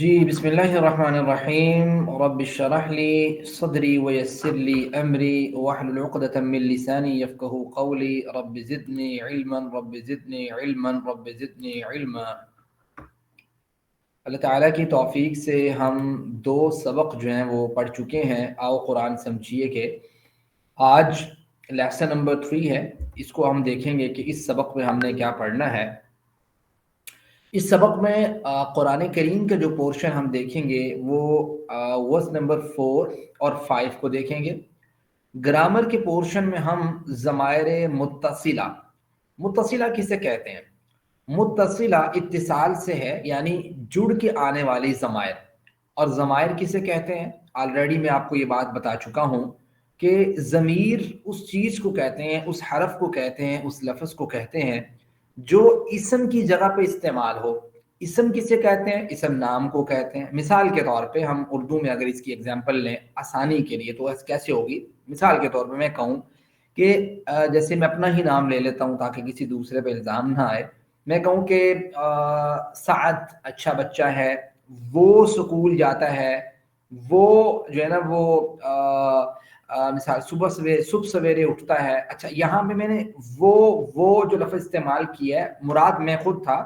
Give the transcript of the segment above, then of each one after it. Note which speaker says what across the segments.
Speaker 1: جی بسم اللہ الرحمن الرحیم رب اشرح لی صدری ویسر لی امری واحلل عقدۃ من لسانی یفقهوا قولی رب زدنی علما رب زدنی علما رب زدنی علما۔ اللہ تعالیٰ کی توفیق سے ہم دو سبق جو ہیں وہ پڑھ چکے ہیں۔ آؤ قرآن سمجھیے کہ آج لیسن نمبر 3 ہے، اس کو ہم دیکھیں گے کہ اس سبق میں ہم نے کیا پڑھنا ہے۔ اس سبق میں قرآن کریم کا جو پورشن ہم دیکھیں گے وہ ورس نمبر 4 اور 5 کو دیکھیں گے۔ گرامر کے پورشن میں ہم ضمائر متصلہ کسے کہتے ہیں؟ متصلہ اتصال سے ہے، یعنی جڑ کے آنے والی ضمائر۔ اور ضمائر کسے کہتے ہیں؟ آلریڈی میں آپ کو یہ بات بتا چکا ہوں کہ ضمیر اس چیز کو کہتے ہیں، اس حرف کو کہتے ہیں، اس لفظ کو کہتے ہیں جو اسم کی جگہ پہ استعمال ہو۔ اسم کسے کہتے ہیں؟ اسم نام کو کہتے ہیں۔ مثال کے طور پہ ہم اردو میں اگر اس کی اگزامپل لیں آسانی کے لیے تو کیسے ہوگی؟ مثال کے طور پہ میں کہوں کہ جیسے میں اپنا ہی نام لے لیتا ہوں تاکہ کسی دوسرے پہ الزام نہ آئے۔ میں کہوں کہ سعد اچھا بچہ ہے، وہ سکول جاتا ہے، وہ جو ہے نا وہ مثال صبح سویرے اٹھتا ہے۔ اچھا یہاں پہ میں نے وہ جو لفظ استعمال کیا ہے مراد میں خود تھا،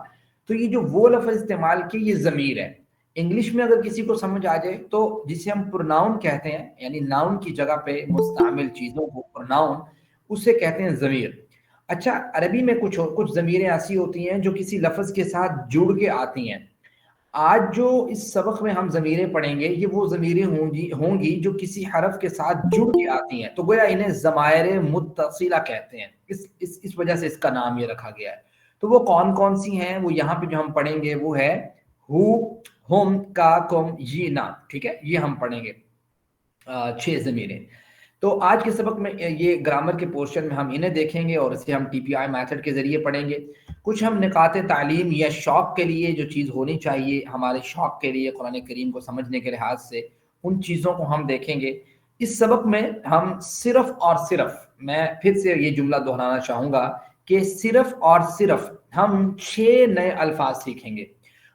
Speaker 1: تو یہ جو وہ لفظ استعمال کی یہ ضمیر ہے۔ انگلش میں اگر کسی کو سمجھ آ جائے تو جسے ہم پروناؤن کہتے ہیں، یعنی ناؤن کی جگہ پہ مستعمل چیزوں کو پروناؤن، اسے کہتے ہیں ضمیر۔ اچھا عربی میں کچھ ضمیریں ایسی ہوتی ہیں جو کسی لفظ کے ساتھ جڑ کے آتی ہیں۔ آج جو اس سبق میں ہم ضمیریں پڑھیں گے یہ وہ ضمیریں ہوں گی جو کسی حرف کے ساتھ جڑ کے آتی ہیں، تو گویا انہیں ضمائر متصلہ کہتے ہیں۔ اس وجہ سے اس کا نام یہ رکھا گیا ہے۔ تو وہ کون کون سی ہیں؟ وہ یہاں پہ جو ہم پڑھیں گے وہ ہے ہو، ہم، کا، کم، یہ، نا، ٹھیک ہے، یہ ہم پڑھیں گے 6 ضمیریں۔ تو آج کے سبق میں یہ گرامر کے پورشن میں ہم انہیں دیکھیں گے اور اسے ہم ٹی پی آئی میتھڈ کے ذریعے پڑھیں گے۔ کچھ ہم نکات تعلیم یا شوق کے لیے جو چیز ہونی چاہیے ہمارے شوق کے لیے قرآن کریم کو سمجھنے کے لحاظ سے، ان چیزوں کو ہم دیکھیں گے۔ اس سبق میں ہم صرف اور صرف، میں پھر سے یہ جملہ دہرانا چاہوں گا کہ صرف اور صرف ہم 6 نئے الفاظ سیکھیں گے۔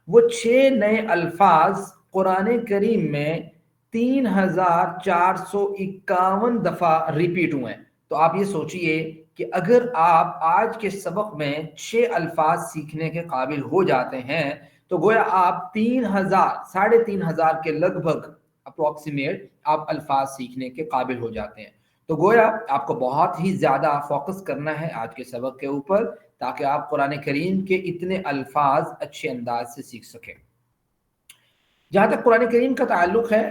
Speaker 1: وہ 6 نئے الفاظ قرآن کریم میں 3451 دفعہ ریپیٹ ہوئے ہیں۔ تو آپ یہ سوچئے کہ اگر آپ آج کے سبق میں 6 الفاظ سیکھنے کے قابل ہو جاتے ہیں تو گویا آپ 3500 کے لگ بھگ اپروکسیمیٹ آپ الفاظ سیکھنے کے قابل ہو جاتے ہیں۔ تو گویا آپ کو بہت ہی زیادہ فوکس کرنا ہے آج کے سبق کے اوپر تاکہ آپ قرآن کریم کے اتنے الفاظ اچھے انداز سے سیکھ سکیں۔ جہاں تک قرآن کریم کا تعلق ہے،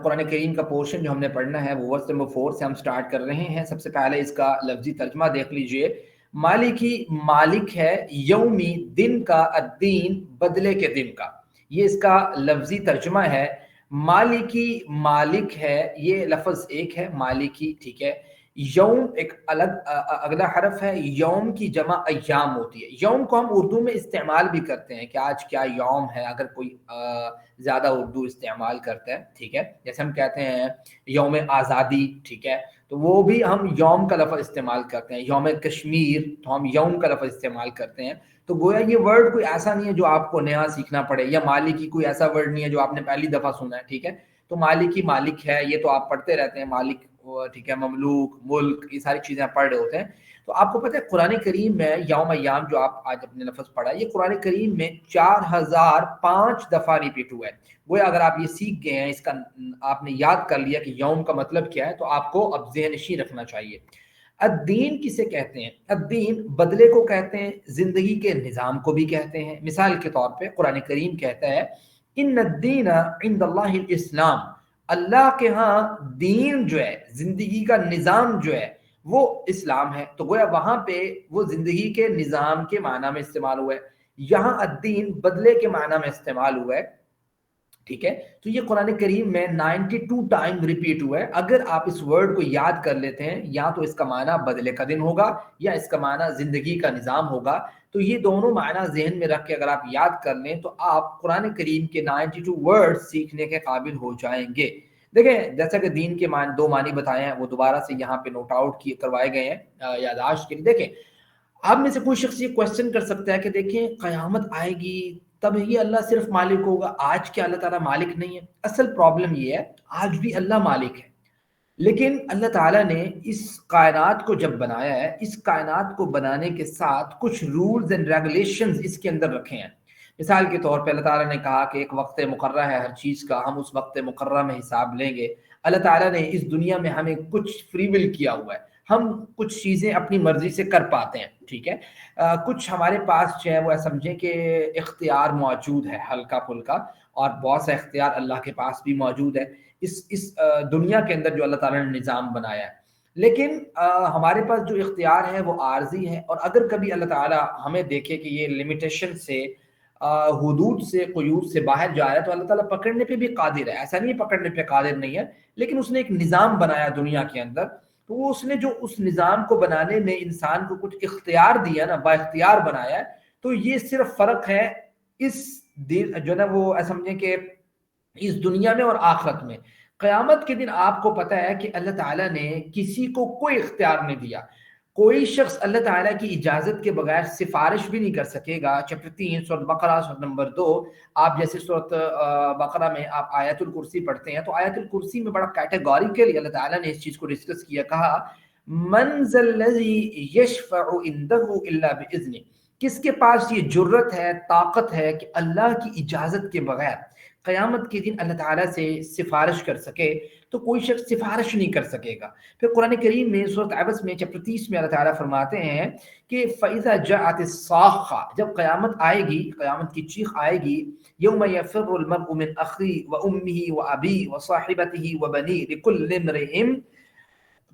Speaker 1: قرآن کریم کا پورشن جو ہم نے پڑھنا ہے وہ ورس نمبر 4 سے ہم سٹارٹ کر رہے ہیں۔ سب سے پہلے اس کا لفظی ترجمہ دیکھ لیجئے۔ مالکی مالک ہے، یومی دن کا، الدین بدلے کے دن کا، یہ اس کا لفظی ترجمہ ہے۔ مالکی مالک ہے، یہ لفظ ایک ہے مالکی، ٹھیک ہے۔ یوم ایک اگلا حرف ہے، یوم کی جمع ایام ہوتی ہے۔ یوم کو ہم اردو میں استعمال بھی کرتے ہیں کہ آج کیا یوم ہے، اگر کوئی زیادہ اردو استعمال کرتا ہے، ٹھیک ہے، جیسے ہم کہتے ہیں یوم آزادی، ٹھیک ہے، تو وہ بھی ہم یوم کا لفظ استعمال کرتے ہیں۔ یوم کشمیر تو ہم یوم کا لفظ استعمال کرتے ہیں۔ تو گویا یہ ورڈ کوئی ایسا نہیں ہے جو آپ کو نیا سیکھنا پڑے، یا مالکی کوئی ایسا ورڈ نہیں ہے جو آپ نے پہلی دفعہ سنا ہے، ٹھیک ہے۔ تو مالکی مالک ہے، یہ تو آپ پڑھتے رہتے ہیں، مالک، ٹھیک ہے، مملوک، ملک، یہ ساری چیزیں آپ پڑھ رہے ہوتے ہیں۔ تو آپ کو پتہ ہے قرآن کریم میں یوم ایام جو آپ آج اپنے لفظ پڑھا، یہ قرآن کریم میں 4005 دفعہ ریپیٹ ہوا ہے۔ گویا اگر آپ یہ سیکھ گئے ہیں، اس کا آپ نے یاد کر لیا کہ یوم کا مطلب کیا ہے، تو آپ کو اب ذہن نشین رکھنا چاہیے۔ الدین کسے کہتے ہیں؟ الدین بدلے کو کہتے ہیں، زندگی کے نظام کو بھی کہتے ہیں۔ مثال کے طور پہ قرآن کریم کہتا ہے ان الدین عند اللہ الاسلام، اللہ کے ہاں دین جو ہے، زندگی کا نظام جو ہے وہ اسلام ہے۔ تو گویا وہاں پہ وہ زندگی کے نظام کے معنی میں استعمال ہوا ہے، یہاں الدین بدلے کے معنی میں استعمال ہوا ہے، ٹھیک ہے۔ تو یہ قرآن کریم میں 92 ٹائم ریپیٹ ہوا ہے۔ اگر آپ اس ورڈ کو یاد کر لیتے ہیں، یا تو اس کا معنی بدلے کا دن ہوگا یا اس کا معنی زندگی کا نظام ہوگا۔ تو یہ دونوں معنی ذہن میں رکھ کے اگر آپ یاد کر لیں تو آپ قرآن کریم کے 92 ورڈ سیکھنے کے قابل ہو جائیں گے۔ دیکھیں جیسا کہ دین کے معنی 2 معنی بتائے ہیں، وہ دوبارہ سے یہاں پہ نوٹ آؤٹ کروائے گئے ہیں یادداشت کے لیے۔ دیکھیں آپ میں سے کوئی شخص یہ کوشچن کر سکتا ہے کہ دیکھیں قیامت آئے گی تب یہ اللہ صرف مالک ہوگا. آج کیا اللہ تعالیٰ مالک نہیں ہے؟ اصل پرابلم یہ ہے آج بھی اللہ مالک ہے، لیکن اللہ تعالیٰ نے اس کائنات کو جب بنایا ہے، اس کائنات کو بنانے کے ساتھ کچھ رولز اینڈ ریگولیشنز اس کے اندر رکھے ہیں. مثال کے طور پہ اللہ تعالیٰ نے کہا کہ ایک وقت مقررہ ہے ہر چیز کا، ہم اس وقت مقررہ میں حساب لیں گے. اللہ تعالیٰ نے اس دنیا میں ہمیں کچھ فری ول کیا ہوا ہے، ہم کچھ چیزیں اپنی مرضی سے کر پاتے ہیں، ٹھیک ہے. کچھ ہمارے پاس جو ہے وہ سمجھیں کہ اختیار موجود ہے ہلکا پھلکا، اور بہت سا اختیار اللہ کے پاس بھی موجود ہے اس دنیا کے اندر جو اللہ تعالیٰ نے نظام بنایا ہے. لیکن ہمارے پاس جو اختیار ہے وہ عارضی ہے، اور اگر کبھی اللہ تعالیٰ ہمیں دیکھے کہ یہ لمیٹیشن سے، حدود سے، قیود سے باہر جا رہا ہے، تو اللہ تعالیٰ پکڑنے پہ بھی قادر ہے. ایسا نہیں پکڑنے پہ قادر نہیں ہے، لیکن اس نے ایک نظام بنایا دنیا کے اندر، تو وہ اس نے جو اس نظام کو بنانے میں انسان کو کچھ اختیار دیا نا، با اختیار بنایا ہے. تو یہ صرف فرق ہے اس جو نا وہ سمجھیں کہ اس دنیا میں اور آخرت میں. قیامت کے دن آپ کو پتہ ہے کہ اللہ تعالیٰ نے کسی کو کوئی اختیار نہیں دیا. کوئی شخص اللہ تعالیٰ کی اجازت کے بغیر سفارش بھی نہیں کر سکے گا. چیپٹر 3 سورۃ بقرہ سورۃ نمبر 2، آپ جیسے سورۃ بقرہ میں آپ آیت الکرسی پڑھتے ہیں، تو آیت الکرسی میں بڑا کیٹیگوریکلی اللہ تعالیٰ نے اس چیز کو ڈسکس کیا. کہا من ذا الذی یشفع عندہ الا باذنہ، کس کے پاس یہ جرت ہے، طاقت ہے کہ اللہ کی اجازت کے بغیر قیامت کے دن اللہ تعالیٰ سے سفارش کر سکے. تو کوئی شخص سفارش نہیں کر سکے گا. پھر قرآن کریم میں سورۃ عبس میں چیپٹر 30 میں اللہ تعالیٰ فرماتے ہیں کہ فَإِذَا جَاءَتِ الصَّاخَّةُ، جب قیامت آئے گی، قیامت کی چیخ آئے گی، يَوْمَ يَفِرُّ الْمَرْءُ مِنْ أَخِيهِ وَأُمِّهِ وَأَبِيهِ وَصَاحِبَتِهِ وَبَنِيهِ لِكُلِّ امْرِئٍ،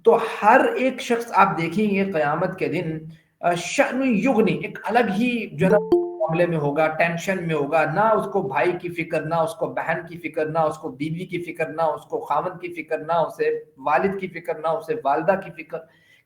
Speaker 1: تو ہر ایک شخص آپ دیکھیں گے قیامت کے دن شأن یغنی، ایک الگ ہی جو ہے نا معاملے میں ہوگا، ٹینشن میں ہوگا. نہ اس کو بھائی کی فکر، نہ اس کو بہن کی فکر، نہ اس کو بیوی کی فکر، نہ اس کو خاوند کی فکر، نہ اسے والد کی فکر، نہ اسے والدہ کی فکر.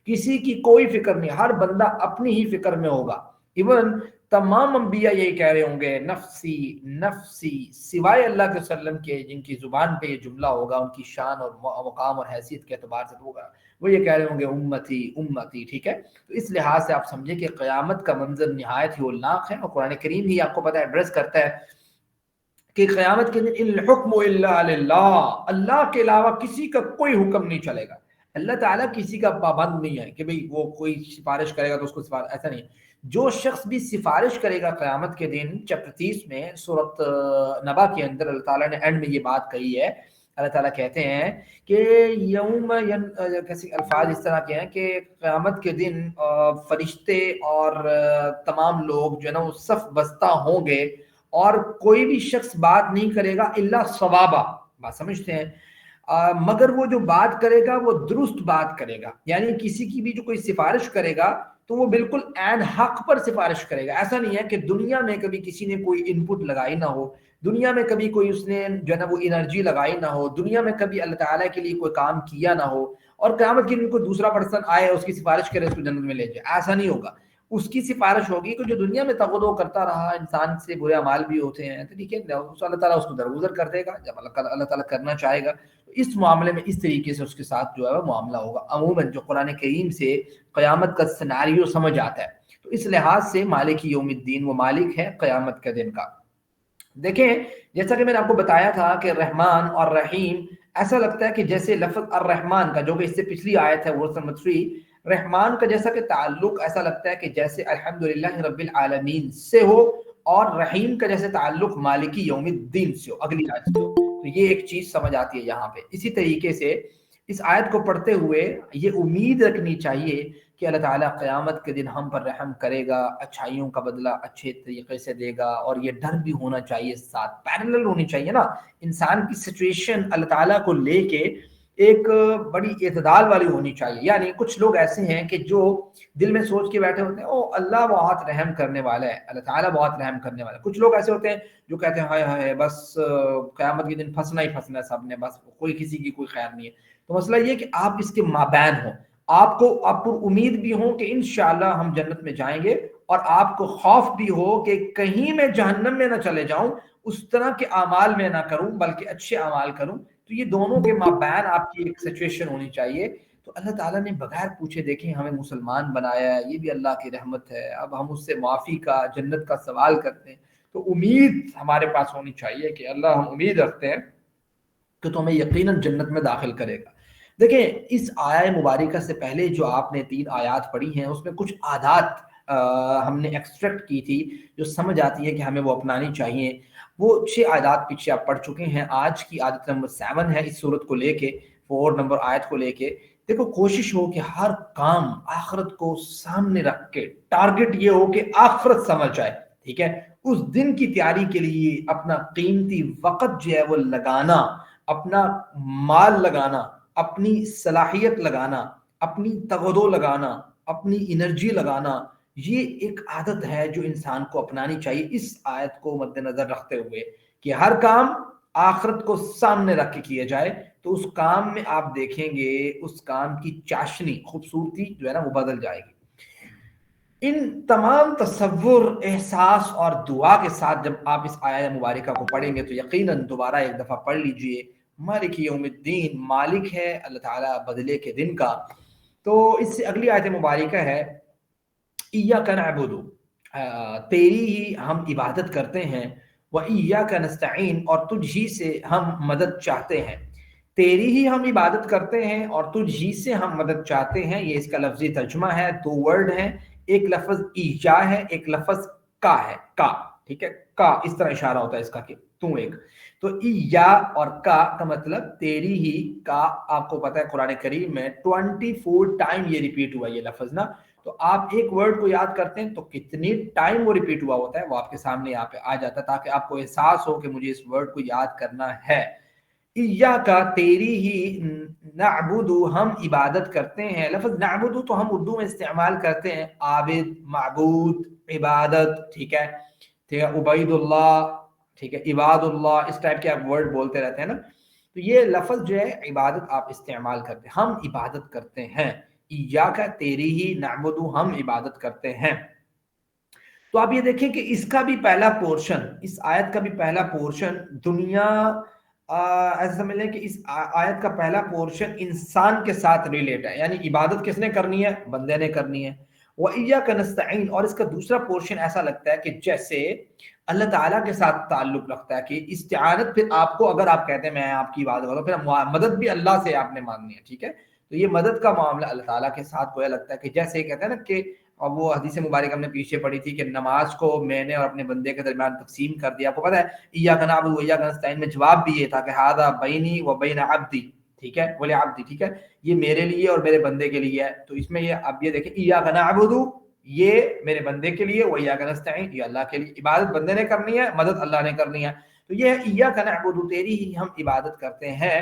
Speaker 1: کسی کی کوئی فکر نہیں، ہر بندہ اپنی ہی فکر میں ہوگا. ایون تمام انبیاء یہی کہہ رہے ہوں گے نفسی نفسی، سوائے اللہ کے وسلم کے جن کی زبان پہ یہ جملہ ہوگا ان کی شان اور مقام اور حیثیت کے اعتبار سے ہوگا، وہ یہ کہہ رہے ہوں گے امتی امتی. ٹھیک ہے، تو اس لحاظ سے آپ سمجھیں کہ قیامت کا منظر نہایت ہی ہولناک ہے. اور قرآن کریم ہی آپ کو پتہ ہے ایڈریس کرتا ہے کہ قیامت کے دن الحکم الا للہ، اللہ کے علاوہ کسی کا کوئی حکم نہیں چلے گا. اللہ تعالیٰ کسی کا پابند نہیں ہے کہ بھئی وہ کوئی سفارش کرے گا تو اس کو سفارش، ایسا نہیں. جو شخص بھی سفارش کرے گا قیامت کے دن، چیپٹر 30 میں سورۃ نبا کے اندر اللہ تعالیٰ نے اینڈ میں یہ بات کہی ہے. اللہ تعالیٰ کہتے ہیں کہ یوم کیسے الفاظ اس طرح کے ہیں کہ قیامت کے دن فرشتے اور تمام لوگ جو ہے نا وہ صف بستہ ہوں گے، اور کوئی بھی شخص بات نہیں کرے گا الا صوابا، بات سمجھتے ہیں، مگر وہ جو بات کرے گا وہ درست بات کرے گا. یعنی کسی کی بھی جو کوئی سفارش کرے گا تو وہ بالکل عین حق پر سفارش کرے گا. ایسا نہیں ہے کہ دنیا میں کبھی کسی نے کوئی ان پٹ لگائی نہ ہو، دنیا میں کبھی کوئی اس نے جو ہے نا وہ انرجی لگائی نہ ہو، دنیا میں کبھی اللہ تعالیٰ کے لیے کوئی کام کیا نہ ہو، اور قیامت کے دن کوئی دوسرا پرسن آئے اس کی سفارش کرے اس کو جنت میں لے جائے. ایسا نہیں ہوگا. اس کی سفارش ہوگی کہ جو دنیا میں تغدو کرتا رہا، انسان سے برے اعمال بھی ہوتے ہیں، تو ٹھیک ہے اللہ تعالیٰ اس کو درگزر کر دے گا جب اللہ تعالیٰ کرنا چاہے گا. اس معاملے میں اس طریقے سے اس کے ساتھ جو ہے وہ معاملہ ہوگا. عموماً جو قرآن کریم سے قیامت کا سیناریو سمجھ آتا ہے، تو اس لحاظ سے مالک یوم الدین، وہ مالک ہے قیامت کے دن کا. دیکھیں جیسا کہ میں نے آپ کو بتایا تھا کہ رحمان اور رحیم، ایسا لگتا ہے کہ جیسے لفظ الرحمن کا جو کہ اس سے پچھلی آیت ہے ورس نمبر 3، رحمان کا جیسا کہ تعلق ایسا لگتا ہے کہ جیسے الحمدللہ رب العالمین سے ہو، اور رحیم کا جیسے تعلق مالکی یوم الدین سے ہو، اگلی آیت سے ہو. تو یہ ایک چیز سمجھ آتی ہے یہاں پہ. اسی طریقے سے اس آیت کو پڑھتے ہوئے یہ امید رکھنی چاہیے کہ اللہ تعالیٰ قیامت کے دن ہم پر رحم کرے گا، اچھائیوں کا بدلہ اچھے طریقے سے دے گا. اور یہ ڈر بھی ہونا چاہیے، ساتھ پیرلل ہونی چاہیے نا انسان کی سچویشن اللہ تعالیٰ کو لے کے ایک بڑی اعتدال والی ہونی چاہیے. یعنی کچھ لوگ ایسے ہیں کہ جو دل میں سوچ کے بیٹھے ہوتے ہیں او اللہ بہت رحم کرنے والا ہے، اللہ تعالیٰ بہت رحم کرنے والا ہے. کچھ لوگ ایسے ہوتے ہیں جو کہتے ہیں ہائے ہائے بس قیامت کے دن پھنسنا ہی پھنسنا ہے سب نے، بس کوئی کسی کی کوئی خیر نہیں ہے. تو مسئلہ یہ کہ آپ اس کے مابین ہوں، آپ پر امید بھی ہو کہ انشاءاللہ ہم جنت میں جائیں گے، اور آپ کو خوف بھی ہو کہ کہیں میں جہنم میں نہ چلے جاؤں، اس طرح کے اعمال میں نہ کروں بلکہ اچھے اعمال کروں. تو یہ دونوں کے مابین آپ کی ایک سچویشن ہونی چاہیے. تو اللہ تعالیٰ نے بغیر پوچھے دیکھیں ہمیں مسلمان بنایا ہے، یہ بھی اللہ کی رحمت ہے. اب ہم اس سے معافی کا، جنت کا سوال کرتے ہیں. تو امید ہمارے پاس ہونی چاہیے کہ اللہ ہم امید رکھتے ہیں کہ تو ہمیں یقیناً جنت میں داخل کرے گا۔ دیکھیں اس آیہ مبارکہ سے پہلے جو آپ نے 3 آیات پڑھی ہیں اس میں کچھ عادات ہم نے ایکسٹریکٹ کی تھی جو سمجھ آتی ہے کہ ہمیں وہ اپنانی چاہیے۔ وہ 6 عادات پیچھے آپ پڑھ چکے ہیں۔ آج کی عادت نمبر 7 ہے اس صورت کو لے کے، 4 نمبر آیت کو لے کے۔ دیکھو کوشش ہو کہ ہر کام آخرت کو سامنے رکھ کے، ٹارگٹ یہ ہو کہ آخرت سمجھ آئے، ٹھیک ہے؟ اس دن کی تیاری کے لیے اپنا قیمتی وقت جو ہے وہ لگانا، اپنا مال لگانا، اپنی صلاحیت لگانا، اپنی تغدو لگانا، اپنی انرجی لگانا، یہ ایک عادت ہے جو انسان کو اپنانی چاہیے اس آیت کو مد نظر رکھتے ہوئے کہ ہر کام آخرت کو سامنے رکھ کے کیا جائے، تو اس کام میں آپ دیکھیں گے اس کام کی چاشنی، خوبصورتی جو ہے نا وہ بدل جائے گی۔ ان تمام تصور، احساس اور دعا کے ساتھ جب آپ اس آیہ مبارکہ کو پڑھیں گے تو یقیناً دوبارہ ایک دفعہ پڑھ لیجئے، مالک یوم الدین، مالک ہے اللہ تعالیٰ بدلے کے دن کا۔ تو اس سے اگلی آیت مبارکہ ہے ایاک نعبد، تیری ہی ہم عبادت کرتے ہیں، وایاک نستعین، اور تجھ ہی سے ہم مدد چاہتے ہیں۔ تیری ہی ہم عبادت کرتے ہیں اور تجھ ہی سے ہم مدد چاہتے ہیں، یہ اس کا لفظی ترجمہ ہے۔ 2 ورڈ ہیں، ایک لفظ ایجا ہے، ایک لفظ کا ہے، کا، ٹھیک ہے؟ کا اس طرح اشارہ ہوتا ہے اس کا کہ تو ایک، تو ایا اور کا مطلب تیری ہی کا، آپ کو پتا ہے قرآن کریم میں 24 ٹائم یہ ریپیٹ ہوا یہ لفظ نا، تو آپ ایک ورڈ کو یاد کرتے ہیں تو کتنی ٹائم وہ ریپیٹ ہوا ہوتا ہے وہ آپ کے سامنے یہاں پہ آ جاتا ہے، تاکہ آپ کو احساس ہو کہ مجھے اس ورڈ کو یاد کرنا ہے۔ ایاک، تیری ہی، نعبد، ہم عبادت کرتے ہیں۔ لفظ نعبد تو ہم اردو میں استعمال کرتے ہیں عابد، معبود، عبادت، ٹھیک ہے؟ ٹھیک ہے، عبید اللہ، ٹھیک ہے، عباد اللہ، اس ٹائپ کے آپ ورڈ بولتے رہتے ہیں نا، تو یہ لفظ جو ہے عبادت آپ استعمال کرتے ہیں، ہم عبادت کرتے ہیں۔ ایاک، تیری ہی، نعبد، ہم عبادت کرتے ہیں۔ تو آپ یہ دیکھیں کہ اس کا بھی پہلا پورشن، اس آیت کا بھی پہلا پورشن دنیا، ایسا سمجھ لیں کہ اس آیت کا پہلا پورشن انسان کے ساتھ ریلیٹ ہے، یعنی عبادت کس نے کرنی ہے؟ بندے نے کرنی ہے۔ وَإِيَّاكَ نَسْتَعِينُ، اور اس کا دوسرا پورشن ایسا لگتا ہے کہ جیسے اللہ تعالیٰ کے ساتھ تعلق رکھتا ہے کہ استعانت، پھر آپ کو اگر آپ کہتے ہیں میں آپ کی عبادت کروں، پھر مدد بھی اللہ سے آپ نے مانگنی ہے، ٹھیک ہے؟ تو یہ مدد کا معاملہ اللہ تعالیٰ کے ساتھ گویا لگتا ہے کہ جیسے کہتے ہیں نا کہ، اور وہ حدیث مبارک ہم نے پیچھے پڑھی تھی کہ نماز کو میں نے اور اپنے بندے کے درمیان تقسیم کر دیا۔ آپ کو پتہ ہے ایاک نعبد و ایاک نستعین میں جواب بھی یہ تھا کہ ھذا بینی و بین عبدی، ٹھیک ہے، بولے عبدی، ٹھیک ہے، یہ میرے لیے اور میرے بندے کے لیے ہے۔ تو اس میں یہ اب یہ دیکھیں ایاک نعبد، یہ میرے بندے کے لیے، و ایاک نستعین، یہ اللہ کے لیے، عبادت بندے نے کرنی ہے، مدد اللہ نے کرنی ہے۔ تو یہ ایاک نعبد، تیری ہی ہم عبادت کرتے ہیں،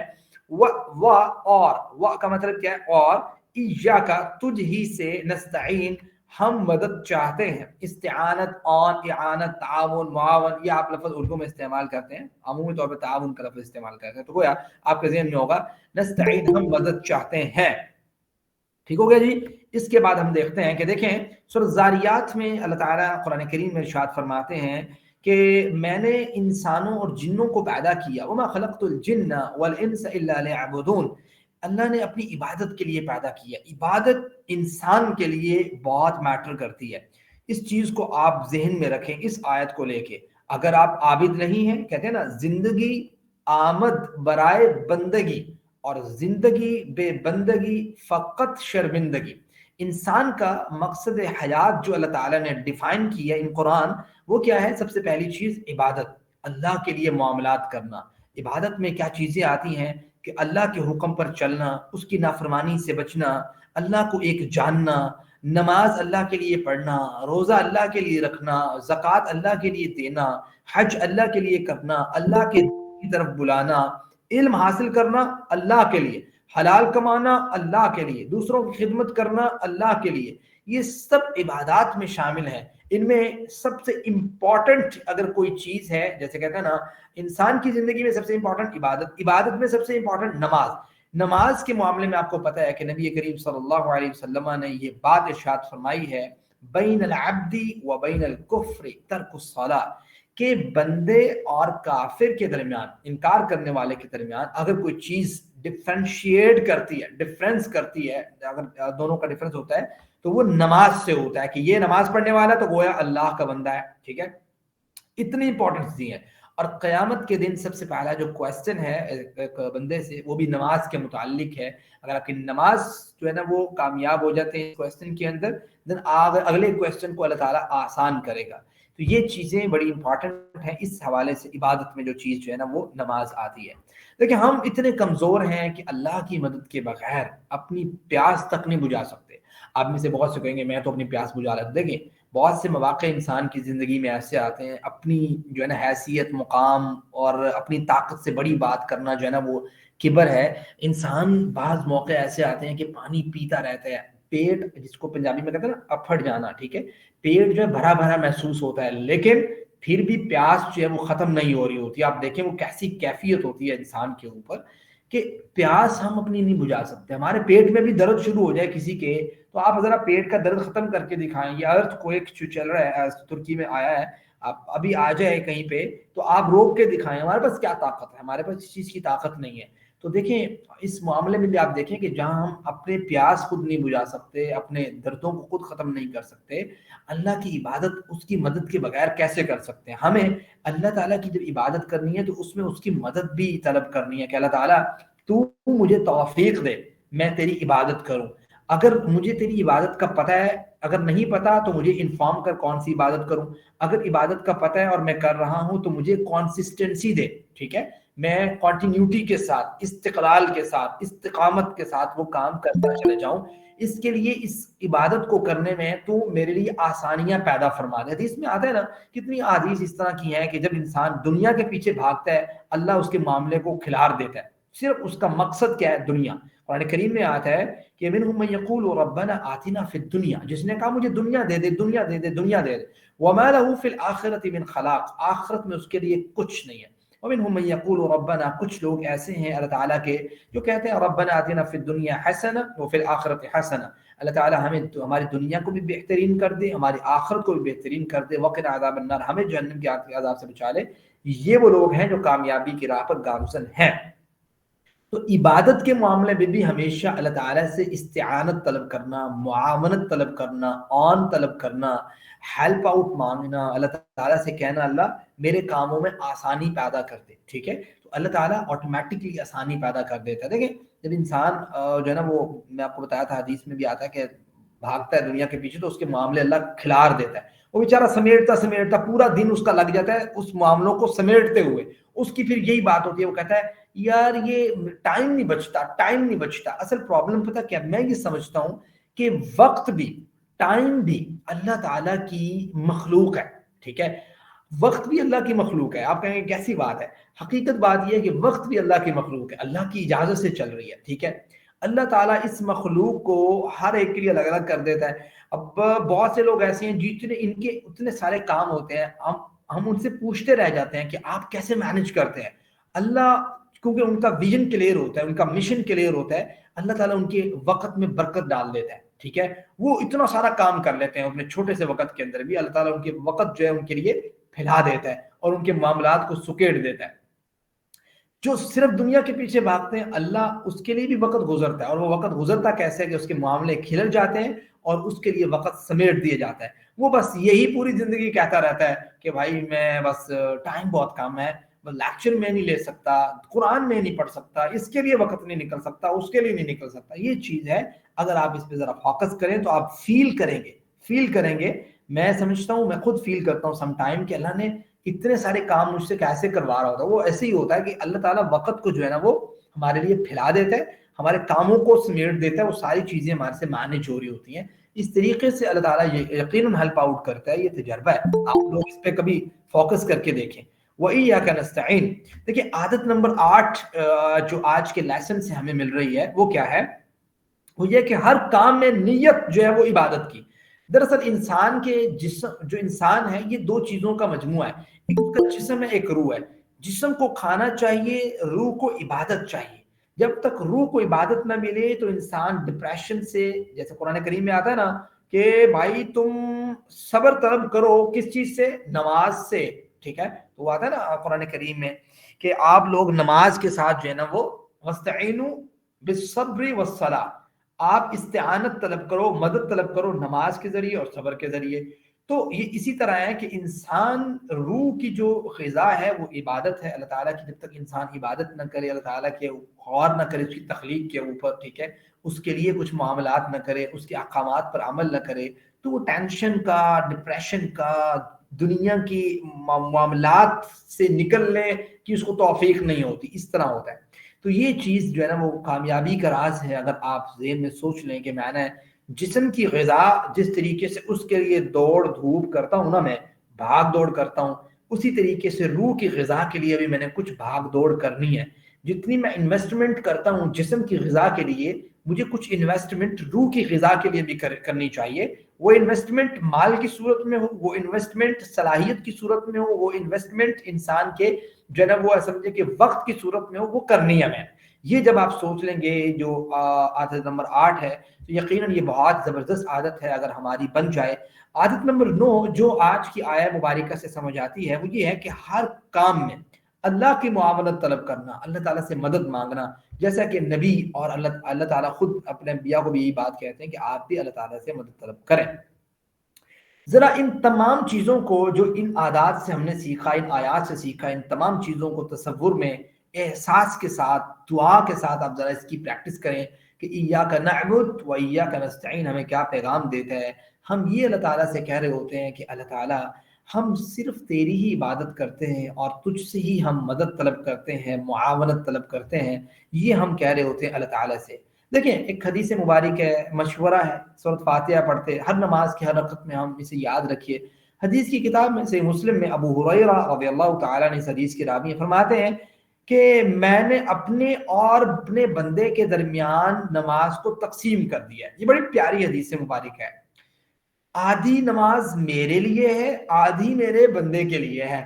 Speaker 1: اور و کا مطلب کیا ہے؟ اور، ایاک، تجھ ہی سے، نستعین، ہم مدد چاہتے ہیں۔ استعانت، اعانت، تعاون، معاون، یہ آپ لفظ اردو میں استعمال کرتے ہیں، عمومی طور پہ تعاون کا لفظ استعمال کرتے ہیں، تو گویا آپ کے ذہن میں ہوگا نستعین، ہم مدد چاہتے ہیں، ٹھیک ہو گیا جی۔ اس کے بعد ہم دیکھتے ہیں کہ دیکھیں سورۃ الذاریات میں اللہ تعالیٰ قرآن کریم میں ارشاد فرماتے ہیں کہ میں نے انسانوں اور جنوں کو پیدا کیا، وما خلقت الجن والانس الا ليعبدون، اللہ نے اپنی عبادت کے لیے پیدا کیا۔ عبادت انسان کے لیے بہت میٹر کرتی ہے، اس چیز کو آپ ذہن میں رکھیں اس آیت کو لے کے۔ اگر آپ عابد نہیں ہیں، کہتے ہیں نا زندگی آمد برائے بندگی، اور زندگی بے بندگی فقط شرمندگی۔ انسان کا مقصد حیات جو اللہ تعالیٰ نے ڈیفائن کیا ان قرآن، وہ کیا ہے؟ سب سے پہلی چیز عبادت، اللہ کے لیے معاملات کرنا۔ عبادت میں کیا چیزیں آتی ہیں کہ اللہ کے حکم پر چلنا، اس کی نافرمانی سے بچنا، اللہ کو ایک جاننا، نماز اللہ کے لیے پڑھنا، روزہ اللہ کے لیے رکھنا، زکوٰۃ اللہ کے لیے دینا، حج اللہ کے لیے کرنا، اللہ کے دین کی طرف بلانا، علم حاصل کرنا اللہ کے لیے، حلال کمانا اللہ کے لیے، دوسروں کی خدمت کرنا اللہ کے لیے، یہ سب عبادات میں شامل ہیں۔ ان میں سب سے امپورٹنٹ اگر کوئی چیز ہے، جیسے کہتے ہیں نا انسان کی زندگی میں سب سے امپورٹنٹ عبادت، عبادت میں سب سے امپورٹنٹ نماز۔ نماز کے معاملے میں آپ کو پتہ ہے کہ نبی کریم صلی اللہ علیہ وسلم نے یہ بات ارشاد فرمائی ہے، بین العبد و بین الکفر ترک الصلاۃ، کہ بندے اور کافر کے درمیان، انکار کرنے والے کے درمیان اگر کوئی چیز ڈفرینشیٹ کرتی ہے، ڈفرینس کرتی ہے، اگر دونوں کا ڈفرینس ہوتا ہے تو وہ نماز سے ہوتا ہے کہ یہ نماز پڑھنے والا تو گویا اللہ کا بندہ ہے، ٹھیک ہے؟ اتنی امپورٹنس دی ہے. اور قیامت کے دن سب سے پہلا جو کویسچن ہے ایک بندے سے، وہ بھی نماز کے متعلق ہے. اگر آپ کی نماز جو ہے نا وہ کامیاب ہو جاتے ہیں اس کویسچن کے اندر، دین اگلے کویسچن کو اللہ تعالیٰ آسان کرے گا. تو یہ چیزیں بڑی امپورٹنٹ ہیں. اس حوالے سے عبادت میں جو چیز جو ہے نا وہ نماز آتی ہے. دیکھیں ہم اتنے کمزور ہیں کہ اللہ کی مدد کے بغیر اپنی پیاس تک نہیں بجھا سکتے. آپ میں سے بہت سے کہیں گے میں تو اپنی پیاس بجھا لیتا. دیکھیں بہت سے مواقع انسان کی زندگی میں ایسے آتے ہیں، اپنی جو ہے نا حیثیت، مقام اور اپنی طاقت سے بڑی بات کرنا جو ہے نا وہ کبر ہے. انسان بعض موقع ایسے آتے ہیں کہ پانی پیتا رہتا ہے، پیٹ جس کو پنجابی میں کہتے ہیں نا اپھٹ جانا، ٹھیک ہے، پیٹ جو ہے بھرا بھرا محسوس ہوتا ہے، لیکن پھر بھی پیاس جو ہے وہ ختم نہیں ہو رہی ہوتی. آپ دیکھیں وہ کیسی کیفیت ہوتی ہے انسان کے اوپر کہ پیاس ہم اپنی نہیں بجھا سکتے. ہمارے پیٹ میں بھی درد شروع ہو جائے کسی کے تو آپ ذرا پیٹ کا درد ختم کر کے دکھائیں. یہ ارتھ کو ایک چل رہا ہے ترکی میں آیا ہے، آپ ابھی آ جائے کہیں پہ تو آپ روک کے دکھائیں. ہمارے پاس کیا طاقت ہے؟ ہمارے پاس اس چیز کی طاقت نہیں ہے. تو دیکھیں اس معاملے میں بھی آپ دیکھیں کہ جہاں ہم اپنے پیاس خود نہیں بجھا سکتے، اپنے دردوں کو خود ختم نہیں کر سکتے، اللہ کی عبادت اس کی مدد کے بغیر کیسے کر سکتے ہیں؟ ہمیں اللہ تعالیٰ کی جب عبادت کرنی ہے تو اس میں اس کی مدد بھی طلب کرنی ہے کہ اللہ تعالیٰ تو مجھے توفیق دے میں تیری عبادت کروں. اگر مجھے تیری عبادت کا پتہ ہے، اگر نہیں پتا تو مجھے انفارم کر کون سی عبادت کروں. اگر عبادت کا پتہ ہے اور میں کر رہا ہوں تو مجھے کنسسٹنسی دے، ٹھیک ہے، میں کنٹینیوٹی کے ساتھ، استقلال کے ساتھ، استقامت کے ساتھ وہ کام کرتا چلے جاؤں. اس کے لیے اس عبادت کو کرنے میں تو میرے لیے آسانیاں پیدا فرما دے. حدیث میں آتا ہے نا کتنی احادیث اس طرح کی ہیں کہ جب انسان دنیا کے پیچھے بھاگتا ہے اللہ اس کے معاملے کو کھلار دیتا ہے. صرف اس کا مقصد کیا ہے؟ دنیا. قرآن کریم میں آتا ہے کہ منہم من یقول ربنا آتنا فی الدنیا، جس نے کہا مجھے دنیا دے دے، دنیا دے دے، دنیا دے دے، وما له فی الآخرۃ من خلاق، آخرت میں اس کے لیے کچھ نہیں ہے. ومنہم من یقول ربنا، کچھ لوگ ایسے ہیں اللہ تعالیٰ کے جو کہتے ہیں ربنا آتنا فی الدنیا حسنہ وفی الآخرۃ حسنہ، اللہ تعالیٰ ہمیں ہماری دنیا کو بھی بہترین کر دے، ہماری آخرت کو بھی بہترین کر دے، وقنا عذاب النار، ہمیں جہنم کے عذاب سے بچا لے. یہ وہ لوگ ہیں جو کامیابی کی راہ پر گامزن ہیں. تو عبادت کے معاملے میں بھی ہمیشہ اللہ تعالیٰ سے استعانت طلب کرنا، معاونت طلب کرنا، آن طلب کرنا، ہیلپ آؤٹ مانگنا، اللہ تعالیٰ سے کہنا اللہ میرے کاموں میں آسانی پیدا کر دے، ٹھیک ہے. تو اللہ تعالیٰ آٹومیٹکلی آسانی پیدا کر دیتا ہے. دیکھیں جب انسان جو ہے نا وہ میں آپ کو بتایا تھا حدیث میں بھی آتا ہے کہ بھاگتا ہے دنیا کے پیچھے تو اس کے معاملے اللہ کھلار دیتا ہے. وہ بیچارہ سمیٹتا سمیٹتا پورا دن اس کا لگ جاتا ہے اس معاملوں کو سمیٹتے ہوئے. اس کی پھر یہی بات ہوتی ہے، وہ کہتا ہے یار یہ ٹائم نہیں بچتا، ٹائم نہیں بچتا. اصل پرابلم پتہ کیا، میں یہ سمجھتا ہوں کہ وقت بھی ٹائم بھی اللہ تعالیٰ کی مخلوق ہے، ٹھیک ہے. وقت بھی اللہ کی مخلوق ہے. آپ کہیں گے کیسی بات ہے؟ حقیقت بات یہ ہے کہ وقت بھی اللہ کی مخلوق ہے، اللہ کی اجازت سے چل رہی ہے، ٹھیک ہے. اللہ تعالیٰ اس مخلوق کو ہر ایک کے لیے الگ الگ کر دیتا ہے. اب بہت سے لوگ ایسے ہیں جتنے ان کے اتنے سارے کام ہوتے ہیں، ہم ان سے پوچھتے رہ جاتے ہیں کہ آپ کیسے مینج کرتے ہیں. اللہ کیونکہ ان کا ویژن کلیئر ہوتا ہے، ان کا مشن کلیئر ہوتا ہے، اللہ تعالیٰ ان کے وقت میں برکت ڈال دیتا ہے، ٹھیک ہے. وہ اتنا سارا کام کر لیتے ہیں اپنے چھوٹے سے وقت کے اندر بھی اللہ تعالیٰ ان کے وقت جو ہے ان کے لیے پھیلا دیتا ہے اور ان کے معاملات کو سکیڑ دیتا ہے. جو صرف دنیا کے پیچھے بھاگتے ہیں اللہ اس کے لیے بھی وقت گزرتا ہے، اور وہ وقت گزرتا کیسے ہے کہ اس کے معاملے کھل جاتے ہیں اور اس کے لیے وقت سمیٹ دیا جاتا ہے. وہ بس یہی پوری زندگی کہتا رہتا ہے کہ بھائی میں بس ٹائم بہت کم ہے، لیکچر میں نہیں لے سکتا، قرآن میں نہیں پڑھ سکتا، اس کے لیے وقت نہیں نکل سکتا، اس کے لیے نہیں نکل سکتا. یہ چیز ہے اگر آپ اس پہ ذرا فوکس کریں تو آپ فیل کریں گے. میں سمجھتا ہوں، میں خود فیل کرتا ہوں سم ٹائم کہ اللہ نے اتنے سارے کام مجھ سے کیسے کروا رہا ہوتا ہے. وہ ایسے ہی ہوتا ہے کہ اللہ تعالیٰ وقت کو جو ہے نا وہ ہمارے لیے پھیلا دیتا ہے، ہمارے کاموں کو سمیٹ دیتا ہے، وہ ساری چیزیں ہمارے سے مینیج ہو رہی ہوتی ہیں. اس طریقے سے اللہ تعالیٰ یقیناً ہیلپ آؤٹ کرتا ہے. یہ تجربہ ہے، آپ لوگ اس پہ کبھی فوکس کر کے دیکھیں. وَإِيَّاكَ نَسْتَعِينُ. دیکھیں عادت نمبر 8 جو آج کے لیسن سے ہمیں مل رہی ہے وہ کیا ہے؟ وہ یہ کہ ہر کام میں نیت جو ہے وہ عبادت کی. دراصل انسان کے جسم، جو انسان ہے یہ دو چیزوں کا مجموعہ ہے، ایک اس کا جسم ہے، ایک روح ہے. جسم کو کھانا چاہیے، روح کو عبادت چاہیے. جب تک روح کو عبادت نہ ملے تو انسان ڈپریشن سے، جیسے قرآن کریم میں آتا ہے نا کہ بھائی تم صبر طلب کرو کس چیز سے؟ نماز سے، ٹھیک ہے. تو وہ آتا ہے نا قرآن کریم میں کہ آپ لوگ نماز کے ساتھ جو ہے نا وہ وَاسْتَعِينُوا بِالصَّبْرِ وَالصَّلَاةِ، آپ استعانت طلب کرو، مدد طلب کرو نماز کے ذریعے اور صبر کے ذریعے. تو یہ اسی طرح ہے کہ انسان روح کی جو غذا ہے وہ عبادت ہے اللہ تعالیٰ کی. جب تک انسان عبادت نہ کرے، اللہ تعالیٰ کے غور نہ کرے اس کی تخلیق کے اوپر، ٹھیک ہے، اس کے لیے کچھ معاملات نہ کرے، اس کے احکامات پر عمل نہ کرے، تو وہ ٹینشن کا، ڈپریشن کا، دنیا کی معاملات سے نکلنے کی اس کو توفیق نہیں ہوتی، اس طرح ہوتا ہے. تو یہ چیز جو ہے نا وہ کامیابی کا راز ہے. اگر آپ ذہن میں سوچ لیں کہ میں نے جسم کی غذا جس طریقے سے اس کے لیے دوڑ دھوپ کرتا ہوں نا، میں بھاگ دوڑ کرتا ہوں، اسی طریقے سے روح کی غذا کے لیے بھی میں نے کچھ بھاگ دوڑ کرنی ہے. جتنی میں انویسٹمنٹ کرتا ہوں جسم کی غذا کے لیے، مجھے کچھ انویسٹمنٹ روح کی غذا کے لیے بھی کرنی چاہیے. وہ انویسٹمنٹ مال کی صورت میں ہو، وہ انویسٹمنٹ صلاحیت کی صورت میں ہو، وہ انویسٹمنٹ انسان کے جو ہے نا وہ سمجھے کہ وقت کی صورت میں ہو، وہ کرنی ہے میں. یہ جب آپ سوچ لیں گے جو عادت نمبر 8 ہے، تو یقیناً یہ بہت زبردست عادت ہے اگر ہماری بن جائے. عادت نمبر 9 جو آج کی آیہ مبارکہ سے سمجھ آتی ہے وہ یہ ہے کہ ہر کام میں اللہ کی معاونت طلب کرنا، اللہ تعالیٰ سے مدد مانگنا. جیسا کہ نبی اور اللہ تعالیٰ خود اپنے انبیاء کو بھی یہی بات کہتے ہیں کہ آپ بھی اللہ تعالیٰ سے مدد طلب کریں. ذرا ان تمام چیزوں کو جو ان عادات سے ہم نے سیکھا، ان آیات سے سیکھا، ان تمام چیزوں کو تصور میں احساس کے ساتھ، دعا کے ساتھ آپ ذرا اس کی پریکٹس کریں کہ ایاک نعبد و ایاک نستعین ہمیں کیا پیغام دیتا ہے. ہم یہ اللہ تعالیٰ سے کہہ رہے ہوتے ہیں کہ اللہ تعالیٰ ہم صرف تیری ہی عبادت کرتے ہیں اور تجھ سے ہی ہم مدد طلب کرتے ہیں، معاونت طلب کرتے ہیں. یہ ہم کہہ رہے ہوتے ہیں اللہ تعالیٰ سے. دیکھیں ایک حدیث مبارک ہے، مشورہ ہے، سورۃ فاتحہ پڑھتے ہر نماز کی ہر رکعت میں ہم اسے یاد رکھیے. حدیث کی کتاب میں سے مسلم میں ابو ہریرہ رضی اللہ تعالیٰ نے اس حدیث کی راوی فرماتے ہیں کہ میں نے اپنے اور اپنے بندے کے درمیان نماز کو تقسیم کر دیا ہے. یہ بڑی پیاری حدیث مبارک ہے. آدھی نماز میرے لیے ہے، آدھی میرے بندے کے لیے ہے،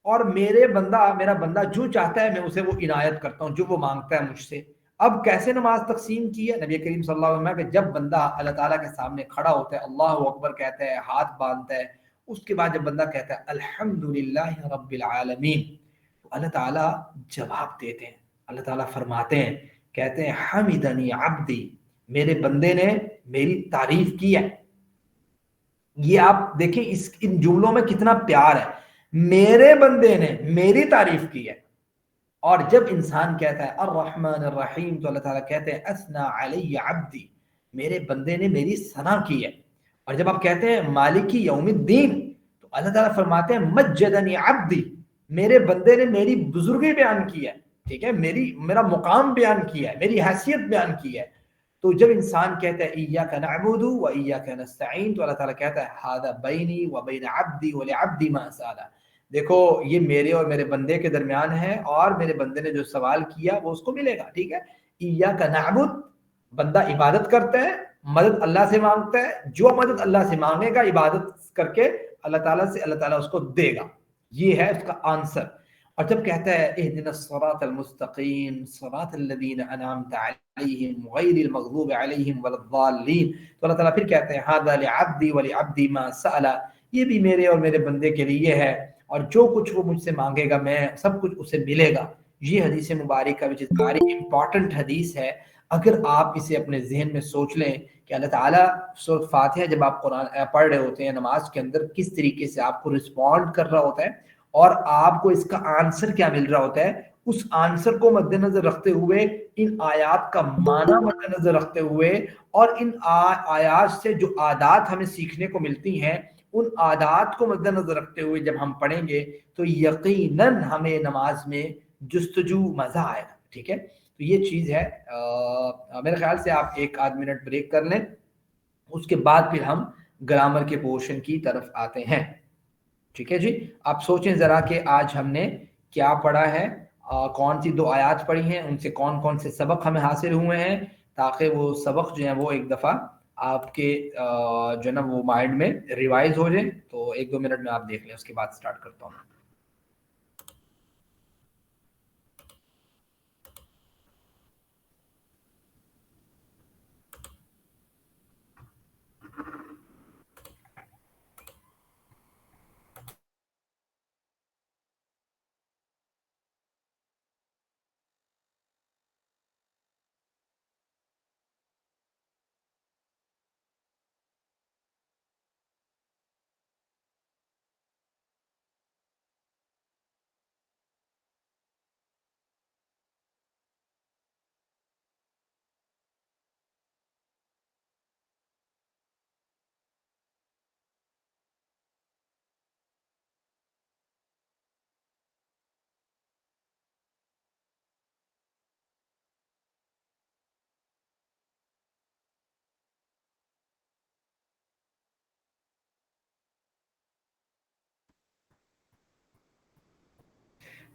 Speaker 1: اور میرا بندہ جو چاہتا ہے میں اسے وہ عنایت کرتا ہوں، جو وہ مانگتا ہے مجھ سے. اب کیسے نماز تقسیم کی ہے؟ نبی کریم صلی اللہ علیہ وسلم کہ جب بندہ اللہ تعالیٰ کے سامنے کھڑا ہوتا ہے، اللہ اکبر کہتا ہے، ہاتھ باندھتا ہے، اس کے بعد جب بندہ کہتا ہے الحمدللہ رب العالمین، تو اللہ تعالیٰ جواب دیتے ہیں. اللہ تعالیٰ فرماتے ہیں، کہتے ہیں حمدنی عبدی، میرے بندے نے میری تعریف کی ہے. یہ آپ دیکھیں ان جملوں میں کتنا پیار ہے. میرے بندے نے میری تعریف کی ہے. اور جب انسان کہتا ہے الرحمن الرحیم، تو اللہ تعالیٰ کہتے ہیں اثنا علی عبدی، میرے بندے نے میری ثنا کی ہے. اور جب آپ کہتے ہیں مالکی یوم الدین، تو اللہ تعالیٰ فرماتے ہیں مجدنی عبدی، میرے بندے نے میری بزرگی بیان کی ہے، ٹھیک ہے، میرا مقام بیان کیا ہے، میری حیثیت بیان کی ہے. تو جب انسان کہتا ہے ایاک نعبد و ایاک نستعین، تو اللہ تعالیٰ کہتا ہے ھذا بینی و بین عبدی ولعبدی ما سأل، دیکھو یہ میرے اور میرے بندے کے درمیان ہے، اور میرے بندے نے جو سوال کیا وہ اس کو ملے گا. ٹھیک ہے، ایاک نعبد، بندہ عبادت کرتا ہے، مدد اللہ سے مانگتا ہے، جو مدد اللہ سے مانگے گا عبادت کر کے اللہ تعالیٰ سے، اللہ تعالیٰ اس کو دے گا. یہ ہے اس کا آنسر. اور جب کہتا ہے اہدنا الصراط المستقیم صراط الذین انعمت علیہم غیر المغضوب علیہم ولا الضالین، تو اللہ تعالیٰ پھر کہتے ہیں ھذا لعبدی ولعبدی ما سأل، یہ بھی میرے اور میرے بندے کے لیے ہے، اور جو کچھ وہ مجھ سے مانگے گا میں سب کچھ اسے ملے گا. یہ حدیث مبارکہ which is very important حدیث ہے. اگر آپ اسے اپنے ذہن میں سوچ لیں کہ اللہ تعالیٰ سورۃ فاتحہ جب آپ قرآن پڑھ رہے ہوتے ہیں نماز کے اندر کس طریقے سے آپ کو رسپونڈ کر رہا ہوتا ہے، اور آپ کو اس کا آنسر کیا مل رہا ہوتا ہے، اس آنسر کو مد نظر رکھتے ہوئے، ان آیات کا معنی مد نظر رکھتے ہوئے، اور ان آیات سے جو عادات ہمیں سیکھنے کو ملتی ہیں ان عادات کو مد نظر رکھتے ہوئے جب ہم پڑھیں گے تو یقیناً ہمیں نماز میں جستجو مزہ آئے گا. ٹھیک ہے، تو یہ چیز ہے. میرے خیال سے آپ 1 آدھ منٹ بریک کر لیں، اس کے بعد پھر ہم گرامر کے پورشن کی طرف آتے ہیں. ٹھیک ہے جی، آپ سوچیں ذرا کہ آج ہم نے کیا پڑھا ہے، کون سی 2 آیات پڑھی ہیں، ان سے کون کون سے سبق ہمیں حاصل ہوئے ہیں، تاکہ وہ سبق جو ہیں وہ ایک دفعہ آپ کے جو ہے نا وہ مائنڈ میں ریوائز ہو جائیں. تو 1-2 منٹ میں آپ دیکھ لیں، اس کے بعد سٹارٹ کرتا ہوں.